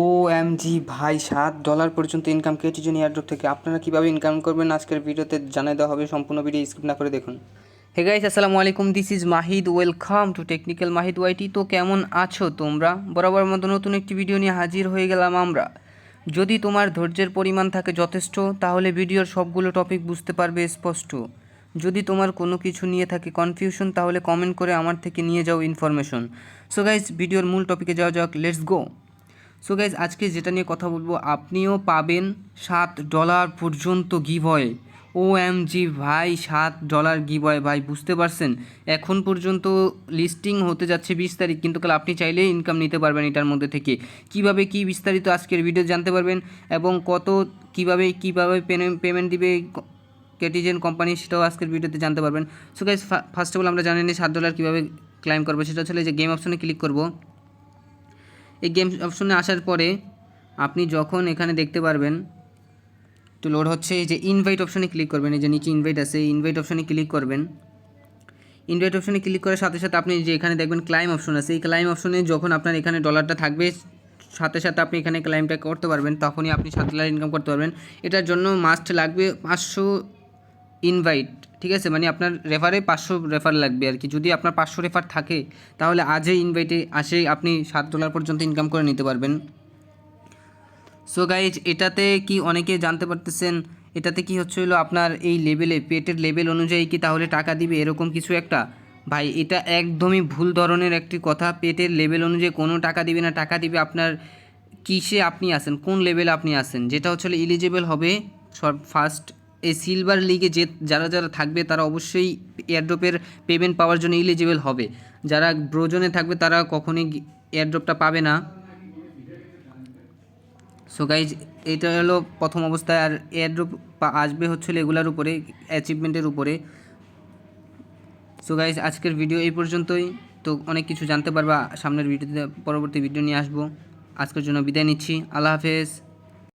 OMG ভাই, $7 পর্যন্ত income কেটিজেন airdrop থেকে। আপনারা কীভাবে ইনকাম করবেন আজকের ভিডিওতে জানিয়ে দেওয়া হবে। সম্পূর্ণ ভিডিও স্কিপ না করে দেখুন। হে গাইস, আসসালামু আলাইকুম, this is Mahid, welcome to technical Mahid YT. তো কেমন আছো তোমরা? বরাবর মতো নতুন একটি ভিডিও নিয়ে হাজির হয়ে গেলাম আমরা। যদি তোমার ধৈর্যের পরিমাণ থাকে যথেষ্ট, তাহলে ভিডিওর সবগুলো টপিক বুঝতে পারবে স্পষ্ট। যদি তোমার কোনো কিছু নিয়ে থাকে কনফিউশন, তাহলে কমেন্ট করে আমার থেকে নিয়ে যাও ইনফরমেশন। সো গাইস, ভিডিওর মূল টপিকে যাওয়া যাক, লেটস গো। সো গাইজ, আজকে যেটা নিয়ে কথা বলবো, আপনিও পাবেন $7 পর্যন্ত গিভওয়ে। OMG ভাই, $7 গিভওয়ে ভাই, বুঝতে পারছেন? এখন পর্যন্ত লিস্টিং হতে যাচ্ছে 20 তারিখ, কিন্তু কাল আপনি চাইলেই ইনকাম নিতে পারবেন এটার মধ্যে থেকে। কিভাবে কি বিস্তারিত আজকের ভিডিও জানতে পারবেন, এবং কত কিভাবে পেমেন্ট দিবে কেটিজেন কোম্পানি, সেটাও আজকের ভিডিওতে জানতে পারবেন। So guys, first of all আমরা জানি $7 কীভাবে ক্লাইম করবো। সেটা হচ্ছে যে গেম অপশনে ক্লিক করব। এই গেম অপশনে আসার পরে আপনি যখন এখানে দেখতে পারবেন, তো লোড হচ্ছে, এই যে ইনভাইট অপশনে ক্লিক করবেন। এই যে নিচে ইনভাইট আছে, ইনভাইট অপশনে ক্লিক করবেন। ইনভাইট অপশনে ক্লিক করার সাথে সাথে আপনি যে এখানে দেখবেন ক্লাইম অপশন আছে, এই ক্লাইম অপশনে যখন আপনার এখানে ডলারটা থাকবে, সাথে সাথে আপনি এখানে ক্লাইমটা করতে পারবেন, তখনই আপনি $7 ইনকাম করতে পারবেন। এটার জন্য মাস্ট লাগবে 500 ইনভাইট, ঠিক আছে? মানে আপনার রেফারে 500 রেফার লাগবে আর কি। যদি আপনার 500 রেফার থাকে, তাহলে আজই ইনভাইটে আসে আপনি $7 পর্যন্ত ইনকাম করে নিতে পারবেন। সো গাইজ, এটাতে কি অনেকে জানতে পারতেছেন, এটাতে কি হচ্ছে হলো আপনার এই লেভেলে, পেটের লেভেল অনুযায়ী কি তাহলে টাকা দিবে এরকম কিছু একটা? ভাই, এটা একদমই ভুল ধরনের একটি কথা। পেটের লেভেল অনুযায়ী কোনো টাকা দিবে না। টাকা দিবে আপনার কিসে আপনি আসেন, কোন লেভেলে আপনি আসেন, যেটা হচ্ছে এলিজিবল হবে সব ফার্স্ট। এই সিলভার লিগে যারা যারা থাকবে, তারা অবশ্যই এয়ারড্রপের পেমেন্ট পাওয়ার জন্য এলিজিবল হবে। যারা ব্রোজনে থাকবে তারা কখনোই এয়ারড্রপটা পাবে না। সো গাইজ, এটা হলো প্রথম অবস্থায়। আর এয়ারড্রপ আসবে হচ্ছে এগুলার উপরে, অ্যাচিভমেন্টের উপরে। সো গাইজ, আজকের ভিডিও এই পর্যন্তই। তো অনেক কিছু জানতে পারবা সামনের ভিডিওতে, পরবর্তী ভিডিও নিয়ে আসবো। আজকের জন্য বিদায় নিচ্ছি, আল্লাহ হাফেজ।